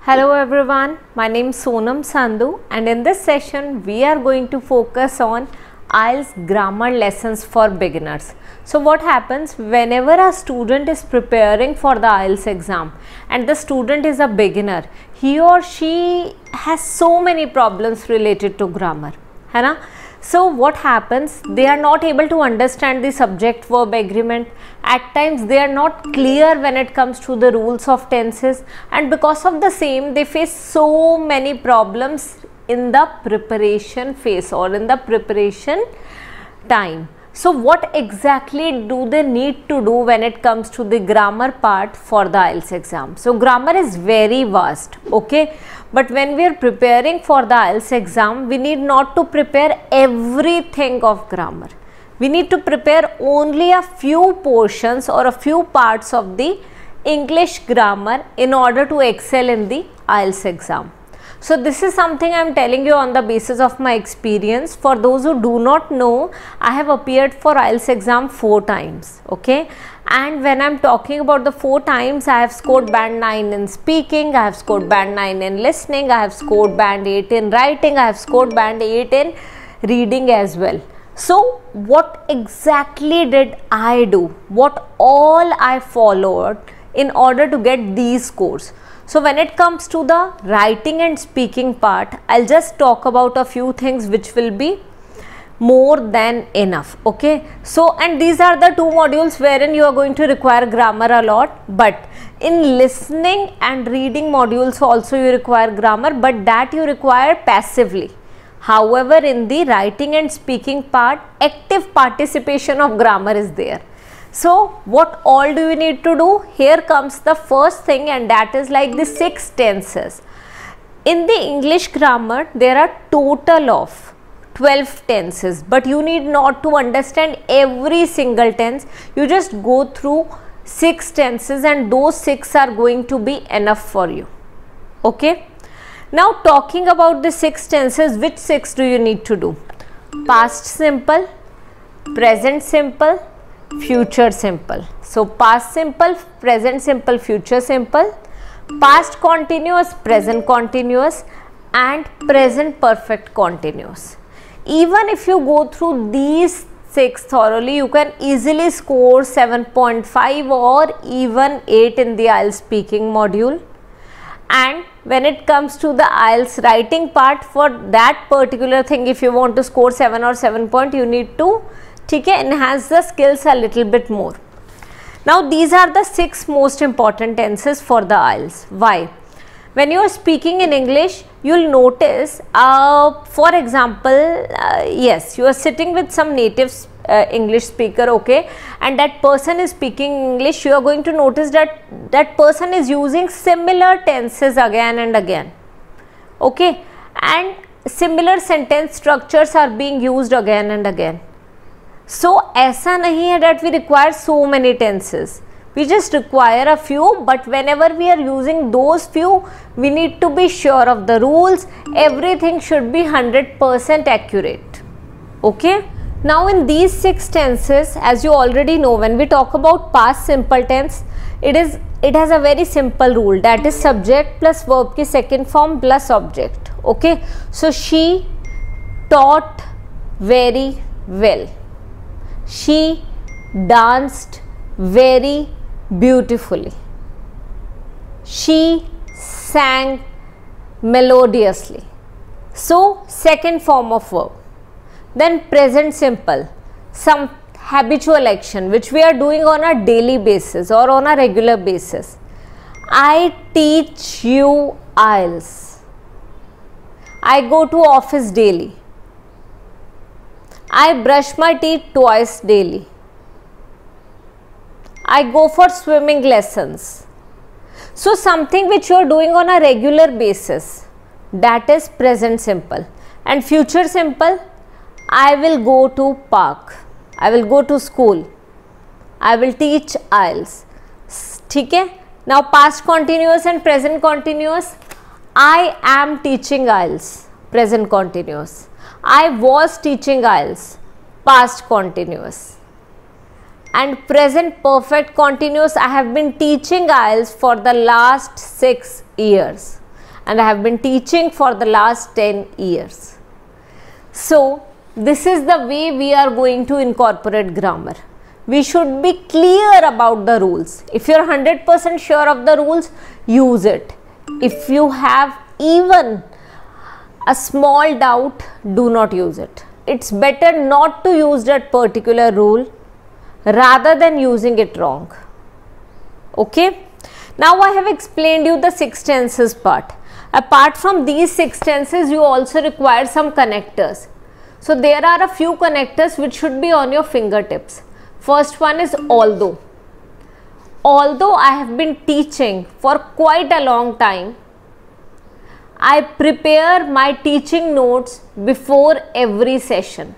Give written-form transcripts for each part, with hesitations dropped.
Hello everyone, my name is Sonam Sandhu and in this session we are going to focus on IELTS grammar lessons for beginners. So what happens whenever a student is preparing for the IELTS exam and the student is a beginner, he or she has so many problems related to grammar, है ना? So what happens, they are not able to understand the subject verb agreement. At times they are not clear when it comes to the rules of tenses, and because of the same they face so many problems in the preparation phase or in the preparation time. So what exactly do they need to do when it comes to the grammar part for the IELTS exam? So grammar is very vast, okay, but when we are preparing for the IELTS exam, we need not to prepare everything of grammar. We need to prepare only a few portions or a few parts of the English grammar in order to excel in the IELTS exam. So this is something I am telling you on the basis of my experience. For those who do not know, I have appeared for IELTS exam 4 times, okay, and when I am talking about the 4 times, I have scored band 9 in speaking, I have scored band 9 in listening, I have scored band 8 in writing, I have scored band 8 in reading as well. So what exactly did I do? What all I followed in order to get these scores? So when it comes to the writing and speaking part, I'll just talk about a few things which will be more than enough, okay. So and these are the 2 modules wherein you are going to require grammar a lot, but in listening and reading modules also you require grammar, but that you require passively. However, in the writing and speaking part, active participation of grammar is there. So what all do you need to do? Here comes the first thing, and that is like the 6 tenses. In the English grammar, there are total of 12 tenses, but you need not to understand every single tense. You just go through 6 tenses and those 6 are going to be enough for you, okay. Now talking about the 6 tenses, which 6 do you need to do? Past simple, present simple, future simple. So past simple, present simple, future simple, past continuous, present continuous, and present perfect continuous. Even if you go through these 6 thoroughly, you can easily score 7.5 or even 8 in the IELTS speaking module. And when it comes to the IELTS writing part, for that particular thing, if you want to score 7 or 7 point, you need to enhance the skills a little bit more. Now these are the 6 most important tenses for the IELTS. Why? When you are speaking in English, you will notice, for example, yes, you are sitting with some native English speaker, okay, and that person is speaking English, you are going to notice that that person is using similar tenses again and again, okay, and similar sentence structures are being used again and again. So ऐसा नहीं है that we require so many tenses, we just require a few, but whenever we are using those few, we need to be sure of the rules. Everything should be 100% accurate, okay. Now in these 6 tenses, as you already know, when we talk about past simple tense, it has a very simple rule, that is subject plus verb की second form plus object, okay. So she taught very well, she danced very beautifully, she sang melodiously. So second form of verb. Then present simple, some habitual action which we are doing on a daily basis or on a regular basis. I teach you IELTS, I go to office daily, I brush my teeth twice daily, I go for swimming lessons. So something which you are doing on a regular basis, that is present simple. And future simple, I will go to park, I will go to school, I will teach IELTS, ठीक है. Now past continuous and present continuous, I am teaching IELTS, present continuous, I was teaching IELTS, past continuous. And present perfect continuous, I have been teaching IELTS for the last 6 years. and I have been teaching for the last 10 years. So this is the way we are going to incorporate grammar. We should be clear about the rules. If you are 100% sure of the rules, use it. If you have even a small doubt, do not use it. It's better not to use that particular rule rather than using it wrong. Okay. Now I have explained you the 6 tenses part. Apart from these 6 tenses, you also require some connectors. So there are a few connectors which should be on your fingertips. First one is although. Although I have been teaching for quite a long time, I prepare my teaching notes before every session.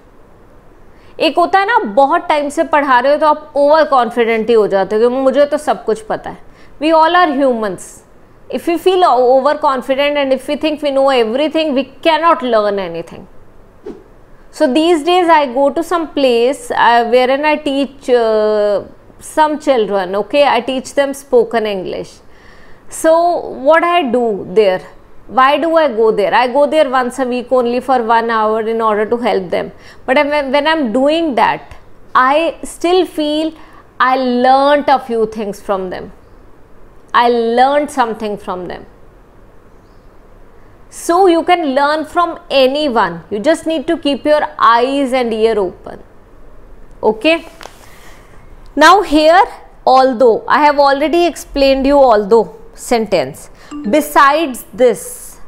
एक होता है ना, बहुत time से पढ़ा रहे हो तो आप ओवर कॉन्फिडेंट ही हो जाते हो कि मुझे तो सब कुछ पता है. We all are humans. If we feel overconfident and if we think we know everything, we cannot learn anything. So these days I go to some place wherein I teach some children, okay, I teach them spoken English. So what I do there? Why do I go there? I go there once a week only for 1 hour in order to help them. But when I'm doing that, I still feel I learnt a few things from them. I learned something from them. So you can learn from anyone. You just need to keep your eyes and ear open. Okay. Now here, although, I have already explained you although sentence. Besides this,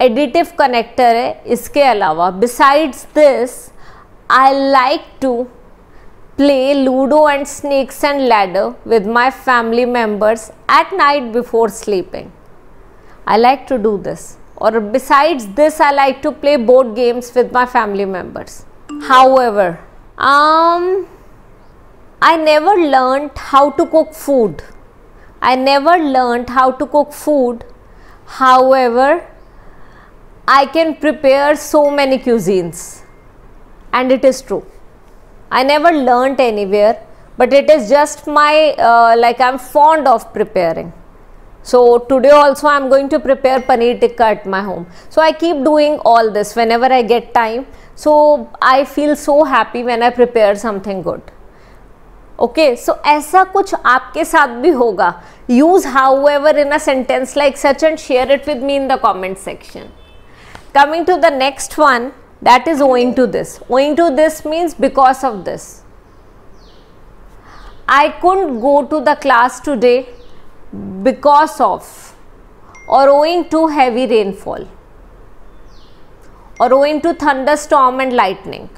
additive connector है इसके अलावा. Besides this, I like to play Ludo and snakes and ladder with my family members at night before sleeping. I like to do this. Or besides this, I like to play board games with my family members. However, I never learned how to cook food. I never learned how to cook food. However, I can prepare so many cuisines. And it is true. I never learnt anywhere, but it is just my, I'm fond of preparing. So today also I am going to prepare paneer tikka at my home. So I keep doing all this whenever I get time. So I feel so happy when I prepare something good. Okay, so ऐसा कुछ आपके साथ भी होगा. Use however in a sentence like such and share it with me in the comment section. Coming to the next one, that is owing to this. Owing to this means because of this. I couldn't go to the class today because of, or owing to heavy rainfall, or owing to thunderstorm and lightning.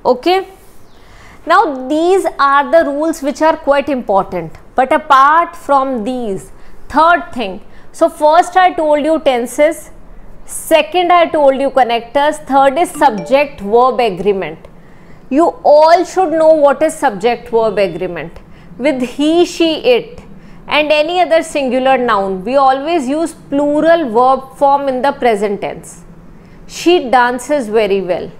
Okay. Now these are the rules which are quite important. But apart from these, third thing. So first I told you tenses. Second I told you connectors. Third is subject verb agreement. You all should know what is subject verb agreement. With he, she, it and any other singular noun, we always use plural verb form in the present tense. She dances very well.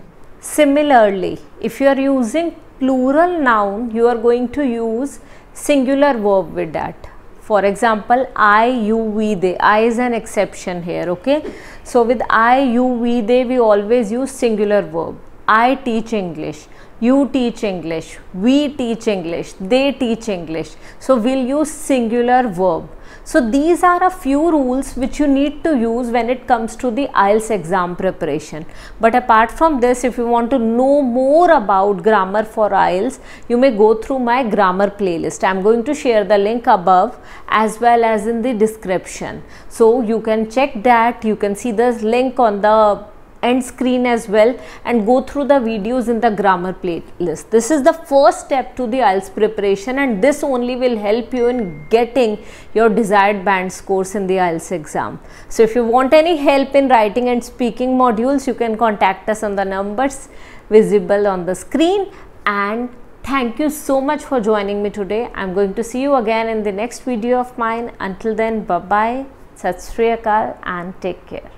Similarly, if you are using plural noun, you are going to use singular verb with that. For example, I, you, we, they. I is an exception here, okay. So with I, you, we, they, we always use singular verb. I teach English, you teach English, we teach English, they teach English. So we'll use singular verb. So these are a few rules which you need to use when it comes to the IELTS exam preparation. But apart from this, if you want to know more about grammar for IELTS, you may go through my grammar playlist. I'm going to share the link above as well as in the description. So you can check that. You can see the link on the end screen as well and go through the videos in the grammar playlist. This is the first step to the IELTS preparation, and this only will help you in getting your desired band scores in the IELTS exam. So if you want any help in writing and speaking modules, you can contact us on the numbers visible on the screen. And thank you so much for joining me today. I'm going to see you again in the next video of mine. Until then, bye bye, Sat Sri Akal, and take care.